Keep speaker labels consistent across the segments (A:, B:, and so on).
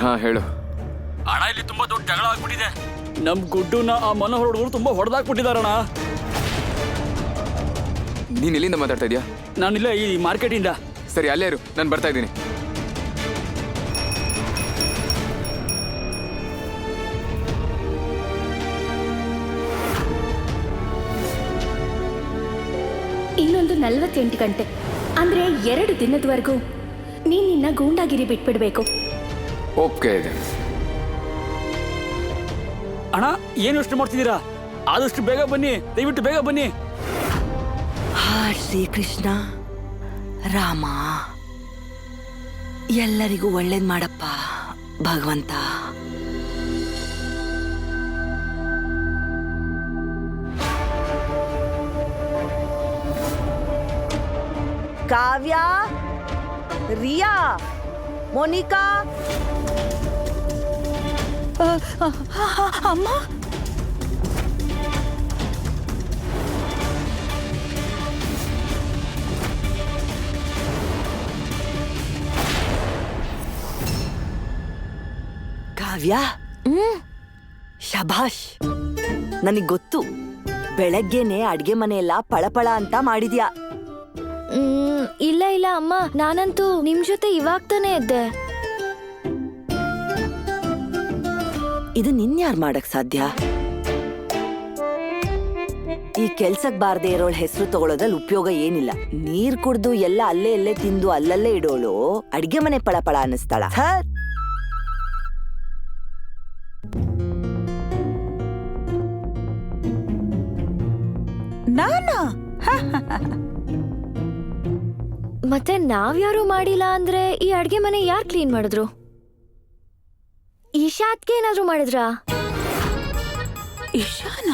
A: ಹಾ ಹೇಳು.
B: ಅಣ್ಣ ಇಲ್ಲಿ ತುಂಬಾ ದೊಡ್ಡ ಜಗಳ ಆಗ್ಬಿಟ್ಟಿದೆ. ನಮ್ ಗುಡ್ಡುನ ಆ ಮನೋಹರ್ ಹುಡುಗರು ತುಂಬಾ ಹೊಡೆದಾಕ್ಬಿಟ್ಟಿದಾರಣ.
A: ನೀನ್ ಎಲ್ಲಿಂದ ಮಾತಾಡ್ತಾ ಇದೀಯಾ?
B: ನಾನಿಲ್ಲ ಈ ಮಾರ್ಕೆಟ್ ಇಂದ.
A: ಸರಿ ಅಲ್ಲೇ ಇರು, ನಾನು ಬರ್ತಾ ಇದ್ದೀನಿ.
C: ಇನ್ನೊಂದು 48 ಗಂಟೆ ಅಂದ್ರೆ 2 ದಿನದವರೆಗೂ ನೀನ್ ನಿನ್ನ ಗೂಂಡಾಗಿರಿ ಬಿಟ್ಬಿಡ್ಬೇಕು.
A: ಓಕೆ ಇದೆ.
B: ಅಣ್ಣ ಏನು ಯೋಚನೆ ಮಾಡ್ತಿದ್ದೀರಾ? ಆದಷ್ಟು ಬೇಗ ಬನ್ನಿ, ದಯವಿಟ್ಟು ಬೇಗ ಬನ್ನಿ.
D: ಹಾ ಶ್ರೀಕೃಷ್ಣ ರಾಮ, ಎಲ್ಲರಿಗೂ ಒಳ್ಳೇದ್ ಮಾಡಪ್ಪ ಭಗವಂತ. ಕಾವ್ಯ, ರಿಯಾ, ಮೋನಿಕಾ. ಅಮ್ಮ, ಕಾವ್ಯ. ಶಭಾಷ್, ನನಗ್ ಗೊತ್ತು ಬೆಳಗ್ಗೆನೆ ಅಡ್ಗೆ ಮನೆಯೆಲ್ಲ ಪಳಪಳ ಅಂತ ಮಾಡಿದ್ಯಾ.
C: ಇಲ್ಲ ಇಲ್ಲ ಅಮ್ಮ, ನಾನಂತೂ ನಿಮ್ ಜೊತೆ ಇವಾಗ ತಾನೇ ಇದ್ದೆ.
D: ಇದು ನಿನ್ಯಾರ್ ಮಾಡಕ್ ಸಾಧ್ಯ? ಈ ಕೆಲ್ಸಕ್ ಬಾರ್ದೇ ಇರೋಳ್ ಹೆಸರು ತಗೊಳೋದ್ರಲ್ಲಿ ಉಪಯೋಗ ಏನಿಲ್ಲ. ನೀರ್ ಕುಡ್ದು ಎಲ್ಲ ಅಲ್ಲೇ ತಿಂದು ಅಲ್ಲಲ್ಲೇ ಇಡೋಳು ಅಡ್ಗೆ ಮನೆ ಪಳಪಳ ಅನ್ನಿಸ್ತಾಳ.
E: ನಾನಾ?
C: ಮತ್ತೆ ನಾವ್ಯಾರು ಮಾಡಿಲ್ಲ ಅಂದ್ರೆ ಈ ಅಡ್ಗೆ ಮನೆ ಯಾರ್ ಕ್ಲೀನ್ ಮಾಡಿದ್ರು? ಈಶಾತ್ಗೆ ಏನಾದ್ರು ಮಾಡಿದ್ರಾ?
E: ಇಶಾನ?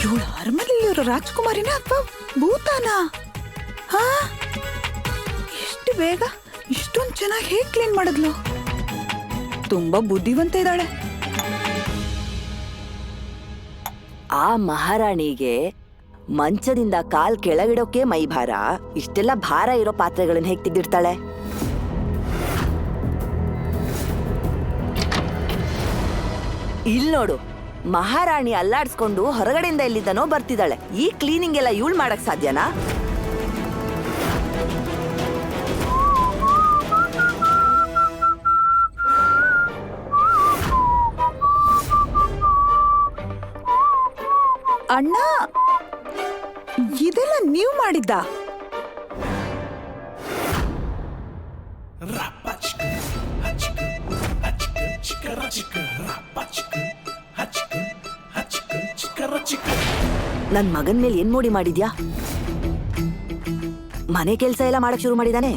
E: ಇವಳು ಅರಮನೆಯಲ್ಲಿರೋ ರಾಜ್ಕುಮಾರಿನ ಅಥವಾ ಭೂತಾನ? ಹಾ, ಎಷ್ಟು ಬೇಗ ಇಷ್ಟೊಂದು ಚೆನ್ನಾಗಿ ಹೇಗ್ ಕ್ಲೀನ್ ಮಾಡಿದ್ಲು? ತುಂಬಾ ಬುದ್ಧಿವಂತ ಇದ್ದಾಳೆ.
D: ಆ ಮಹಾರಾಣಿಗೆ ಮಂಚದಿಂದ ಕಾಲ್ ಕೆಳಗಿಡೋಕೆ ಮೈ ಭಾರ, ಇಷ್ಟೆಲ್ಲ ಭಾರ ಇರೋ ಪಾತ್ರೆಗಳನ್ನ ಹೇಗ್ ತೆಗೆದಿಡ್ತಾಳೆ? ಇಲ್ ನೋಡು, ಮಹಾರಾಣಿ ಅಲ್ಲಾಡ್ಸ್ಕೊಂಡು ಹೊರಗಡೆಯಿಂದ ಎಲ್ಲಿದ್ದಾನೋ ಬರ್ತಿದ್ದಾಳೆ. ಈ ಕ್ಲೀನಿಂಗ್ ಎಲ್ಲ ಇವಳು ಮಾಡಕ್ ಸಾಧ್ಯನಾ?
E: ಅಣ್ಣ, ಇದೆಲ್ಲ ನೀವು ಮಾಡಿದ್ದ?
D: ನನ್ ಮಗನ್ ಮೇಲೆ ಏನ್ ಮೋಡಿ ಮಾಡಿದ್ಯಾ? ಮನೆ ಕೆಲ್ಸ ಎಲ್ಲ ಮಾಡಕ್ ಶುರು ಮಾಡಿದಾನೆ.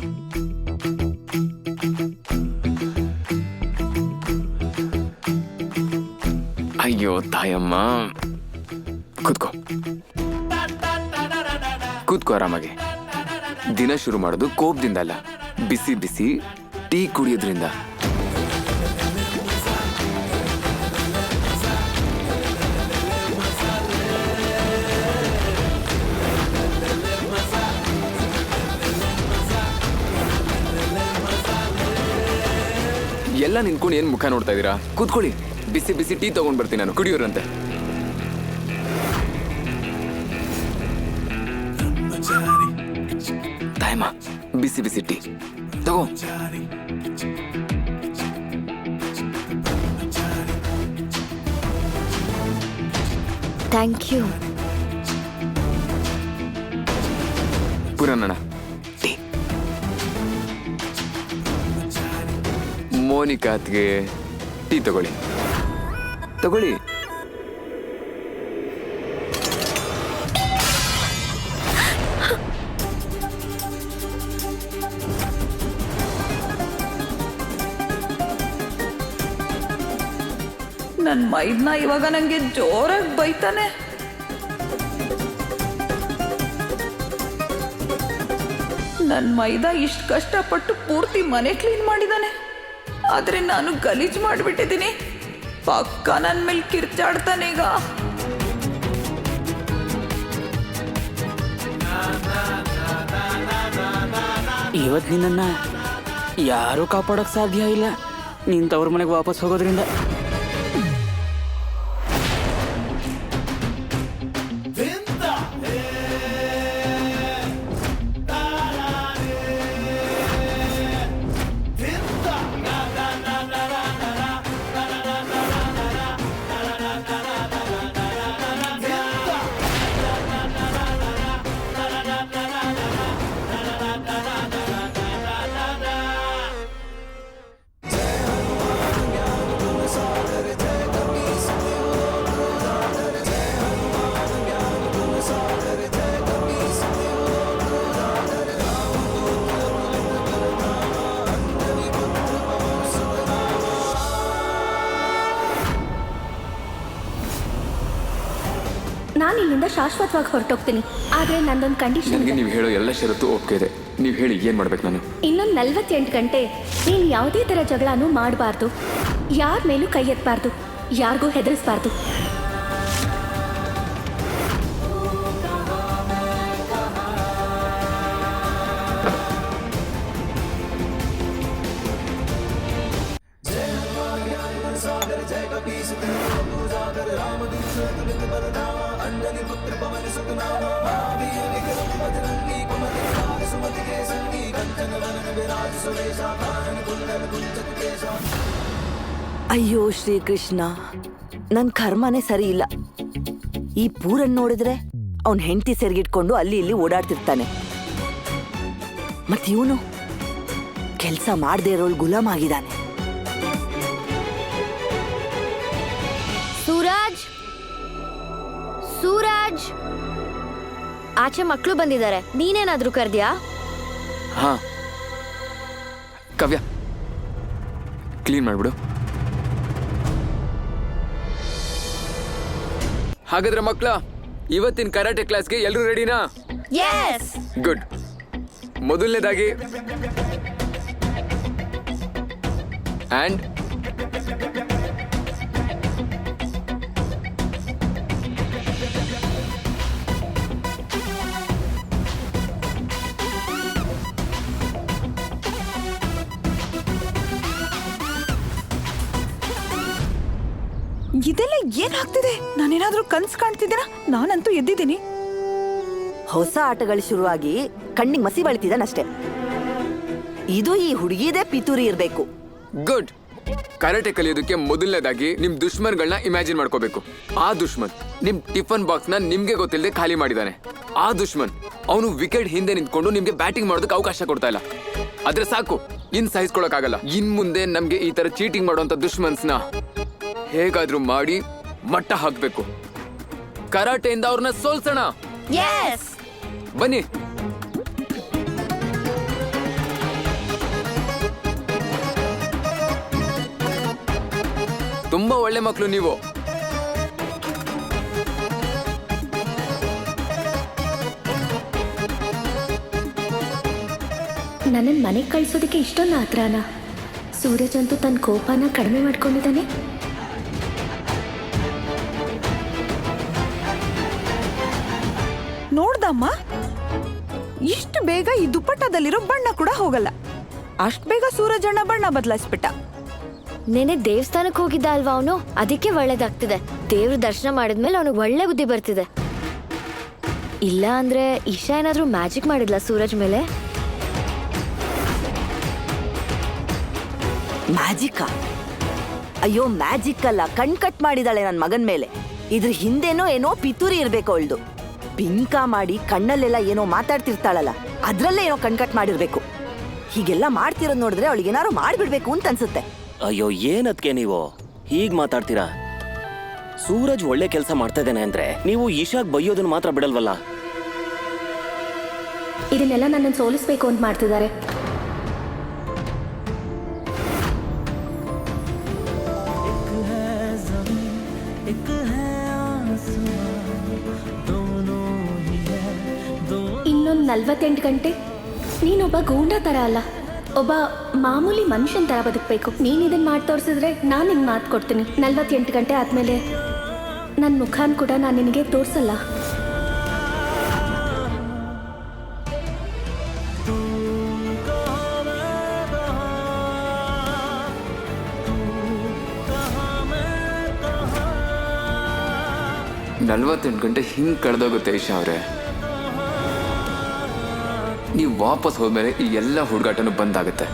A: ಅಯ್ಯೋ ತಾಯಮ್ಮ, ಕೂತ್ಕೋ ಆರಾಮಾಗಿ. ದಿನ ಶುರು ಮಾಡೋದು ಕೋಪದಿಂದ ಅಲ್ಲ, ಬಿಸಿ ಬಿಸಿ ಟೀ ಕುಡಿಯೋದ್ರಿಂದ. ಎಲ್ಲ ನಿಂತ್ಕೊಂಡು ಏನ್ ಮುಖ ನೋಡ್ತಾ ಇದೀರಾ? ಕೂತ್ಕೊಳ್ಳಿ, ಬಿಸಿ ಬಿಸಿ ಟೀ ತಗೊಂಡ್ ಬರ್ತೀನಿ ನಾನು, ಕುಡಿಯೋರಂತೆ. ತಾಯಮ್ಮ, ಬಿಸಿ ಬಿಸಿ ಟೀ ತಗೋ.
C: Thank you.
A: ಪುರಾಣ ಟೀ. ಮೋನಿಕಾತ್ಗೆ ಟೀ ತಗೊಳ್ಳಿ.
E: ನನ್ ಮೈದ್ನ ಇವಾಗ ನಂಗೆ ಜೋರಾಗಿ ಬೈತಾನೆ. ನನ್ ಮೈದ ಇಷ್ಟು ಕಷ್ಟಪಟ್ಟು ಪೂರ್ತಿ ಮನೆ ಕ್ಲೀನ್ ಮಾಡಿದಾನೆ, ಆದ್ರೆ ನಾನು ಗಲೀಜ್ ಮಾಡಿಬಿಟ್ಟಿದ್ದೀನಿ. ಪಕ್ಕ ನನ್ ಮೇಲೆ ಕಿರ್ಚಾಡ್ತಾನೆ ಈಗ.
B: ಇವತ್ತು ನಿನ್ನನ್ನು ಯಾರೂ ಕಾಪಾಡೋಕ್ಕೆ ಸಾಧ್ಯ ಇಲ್ಲ ನೀನು ತವ್ರ ಮನೆಗೆ ವಾಪಸ್ ಹೋಗೋದ್ರಿಂದ.
C: ನಾನು ಇಲ್ಲಿಂದ ಶಾಶ್ವತವಾಗಿ ಹೊರಟೋಗ್ತೀನಿ. ಆದ್ರೆ ನಂದೊಂದು ಕಂಡೀಷನ್
A: ನನಗೆ
C: ಇದೆ.
A: ನೀವು ಹೇಳೋ ಎಲ್ಲ ಷರತ್ತು ಒಪ್ಪಿಗೆ ಇದೆ. ನೀವು ಹೇಳಿ ಏನು ಮಾಡ್ಬೇಕು ನಾನು?
C: ಇನ್ನೊಂದು 48 ಗಂಟೆ ನೀನು ಯಾವುದೇ ಥರ ಜಗಳನೂ ಮಾಡಬಾರ್ದು, ಯಾರ ಮೇಲೂ ಕೈ ಎತ್ತಬಾರ್ದು, ಯಾರಿಗೂ ಹೆದರಿಸಬಾರ್ದು.
D: ಅಯ್ಯೋ ಶ್ರೀಕೃಷ್ಣ, ನನ್ ಕರ್ಮನೇ ಸರಿ ಇಲ್ಲ. ಈ ಪೂರನ್ ನೋಡಿದ್ರೆ ಅವನ್ ಹೆಂಡತಿ ಸೆರ್ಗಿಟ್ಕೊಂಡು ಅಲ್ಲಿ ಇಲ್ಲಿ ಓಡಾಡ್ತಿರ್ತಾನೆ. ಮತ್ ಇವನು ಕೆಲ್ಸ ಮಾಡದೇ ಇರೋಳು ಗುಲಾಮ್ ಆಗಿದ್ದಾನೆ.
F: ಸೂರಜ್, ಸೂರಜ್, ಆಚೆ ಮಕ್ಕಳು ಬಂದಿದ್ದಾರೆ, ನೀನೇನಾದ್ರೂ ಕರ್ದ್ಯಾ?
A: ಹಾ ಕಾವ್ಯ, ಕ್ಲೀನ್ ಮಾಡ್ಬಿಡು. ಹಾಗಾದ್ರೆ ಮಕ್ಕಳ, ಇವತ್ತಿನ ಕರಾಟೆ ಕ್ಲಾಸ್ಗೆ ಎಲ್ಲರೂ ರೆಡಿನಾ?
F: ಯೆಸ್.
A: ಗುಡ್. ಮೊದಲನೇದಾಗಿ ಆ್ಯಂಡ್
E: ಇದೆಲ್ಲ ಏನಾಗ್ತಿದೆ? ನಾನೇನಾದ್ರೂ ಕನ್ಸ್ ಕಾಣ್ತಿದ್ದೀನ? ನಾನಂತೂ ಎದ್ದಿದ್ದೀನಿ.
D: ಹೊಸ ಆಟಗಳು ಶುರುವಾಗಿ ಕಣ್ಣಿಗೆ ಮಸಿ ಬಳಿತಿದ್ದಾನಷ್ಟೇ. ಇದು ಈ ಹುಡುಗಿದೇ ಪಿತೂರಿ ಇರ್ಬೇಕು.
A: ಗುಡ್. ಕರಾಟೆ ಕಲಿಯೋದಕ್ಕೆ ಮೊದಲನೇದಾಗಿ ನಿಮ್ ದುಶ್ಮನ್ಗಳನ್ನ ಇಮ್ಯಾಜಿನ್ ಮಾಡ್ಕೋಬೇಕು. ಆ ದುಶ್ಮನ್ ನಿಮ್ ಟಿಫನ್ ಬಾಕ್ಸ್ ನ ನಿಮ್ಗೆ ಗೊತ್ತಿಲ್ಲದೆ ಖಾಲಿ ಮಾಡಿದಾನೆ. ಆ ದುಶ್ಮನ್ ಅವನು ವಿಕೆಟ್ ಹಿಂದೆ ನಿಂತ್ಕೊಂಡು ನಿಮ್ಗೆ ಬ್ಯಾಟಿಂಗ್ ಮಾಡೋದಕ್ಕೆ ಅವಕಾಶ ಕೊಡ್ತಾ ಇಲ್ಲ. ಆದ್ರೆ ಸಾಕು, ಇನ್ ಸಹಿಸ್ಕೊಳಕ್ಕಾಗಲ್ಲ. ಇನ್ ಮುಂದೆ ನಮ್ಗೆ ಈ ತರ ಚೀಟಿಂಗ್ ಮಾಡುವಂತ ದುಶ್ಮನ್ಸ್ನ ಹೇಗಾದ್ರೂ ಮಾಡಿ ಮಟ್ಟ ಹಾಕ್ಬೇಕು. ಕರಾಟೆಯಿಂದ ಅವ್ರನ್ನ ಸೋಲ್ಸೋಣ.
F: ಯೆಸ್.
A: ಬನ್ನಿ. ತುಂಬಾ ಒಳ್ಳೆ ಮಕ್ಕಳು ನೀವು.
C: ನನ್ನನ್ನು ಮನೆಗೆ ಕಳಿಸೋದಕ್ಕೆ ಇಷ್ಟೊಂದು ಆತ್ರನ? ಸೂರಜ್ ಅಂತೂ ತನ್ನ ಕೋಪನ ಕಡಿಮೆ ಮಾಡ್ಕೊಂಡಿದ್ದಾನೆ.
E: ನೋಡ್ದಮ್ಮ, ಇಷ್ಟು ಬೇಗ ಈ ದುಪ್ಪಟ್ಟದಲ್ಲಿರೋ ಬಣ್ಣ ಕೂಡ ಹೋಗಲ್ಲ. ಅಷ್ಟ್ ಬೇಗ ಸೂರಜಣ್ಣ ಬಣ್ಣ ಬದಲಾಯಿಸ್ಬಿಟ್ಟ.
F: ನೆನೆ ದೇವಸ್ಥಾನಕ್ಕೆ ಹೋಗಿದ್ದ ಅಲ್ವಾ ಅವನು, ಅದಕ್ಕೆ ಒಳ್ಳೇದಾಗ್ತಿದೆ. ದೇವ್ರ ದರ್ಶನ ಮಾಡಿದ್ಮೇಲೆ ಅವನಿಗೆ ಒಳ್ಳೆ ಬುದ್ಧಿ ಬರ್ತಿದೆ. ಇಲ್ಲ ಅಂದ್ರೆ ಇಶಾ ಏನಾದ್ರೂ ಮ್ಯಾಜಿಕ್ ಮಾಡಿದ್ಲ ಸೂರಜ್ ಮೇಲೆ?
D: ಮ್ಯಾಜಿಕ್? ಅಯ್ಯೋ, ಮ್ಯಾಜಿಕ್ ಅಲ್ಲ, ಕಣ್ ಕಟ್ ಮಾಡಿದಾಳೆ ನನ್ ಮಗನ್ ಮೇಲೆ. ಇದ್ರ ಹಿಂದೆನೋ ಏನೋ ಪಿತೂರಿ ಇರ್ಬೇಕು ಅವಳ್ದು. ಪಿಂಕ ಮಾಡಿ ಕಣ್ಣಲ್ಲೆಲ್ಲ ಏನೋ ಮಾತಾಡ್ತಿರ್ತಾಳಲ್ಲ, ಅದ್ರಲ್ಲೇ ಏನೋ ಕಣ್ಕಟ್ ಮಾಡಿರ್ಬೇಕು. ಹೀಗೆಲ್ಲ ಮಾಡ್ತಿರೋದ್ ನೋಡಿದ್ರೆ ಅವಳಿಗೇನಾರು ಮಾಡ್ಬಿಡ್ಬೇಕು ಅಂತ ಅನ್ಸುತ್ತೆ.
G: ಅಯ್ಯೋ, ಏನದ್ಕೆ ನೀವು ಹೀಗ್ ಮಾತಾಡ್ತೀರಾ? ಸೂರಜ್ ಒಳ್ಳೆ ಕೆಲಸ ಮಾಡ್ತಾ ಇದ್ದಾನೆ ಅಂದ್ರೆ ನೀವು ಈಶಾಗ್ ಬೈಯೋದನ್ನ ಮಾತ್ರ ಬಿಡಲ್ವಲ್ಲ?
C: ಇದನ್ನೆಲ್ಲ ನನ್ನನ್ನು ಸೋಲಿಸ್ಬೇಕು ಅಂತ ಮಾಡ್ತಿದ್ದಾರೆ. ಇನ್ನೊಂದು 48 ಗಂಟೆ ನೀನೊಬ್ಬ ಗೂಂಡಾ ತರ ಅಲ್ಲ, ಒಬ್ಬ ಮಾಮೂಲಿ ಮನುಷ್ಯನ ತರ ಬದುಕಬೇಕು. ನೀನು ಇದನ್ನ ಮಾಡಿ ತೋರಿಸಿದ್ರೆ ನಾನು ನಿನ್ಗೆ ಮಾತು ಕೊಡ್ತೀನಿ. 48 ಗಂಟೆ ಆದ್ಮೇಲೆ ನನ್ನ ಮುಖಾನ್ ಕೂಡ ನಾನು ನಿನಗೆ ತೋರಿಸಲ್ಲ.
A: 48 ಗಂಟೆ ಹಿಂಗೆ ಕಳೆದೋಗುತ್ತೆ ಈಶಾ ಅವರೇ. ನೀವು ವಾಪಸ್ ಹೋದ್ಮೇಲೆ ಈ ಎಲ್ಲ ಹುಡುಗಾಟನೂ ಬಂದಾಗುತ್ತೆ.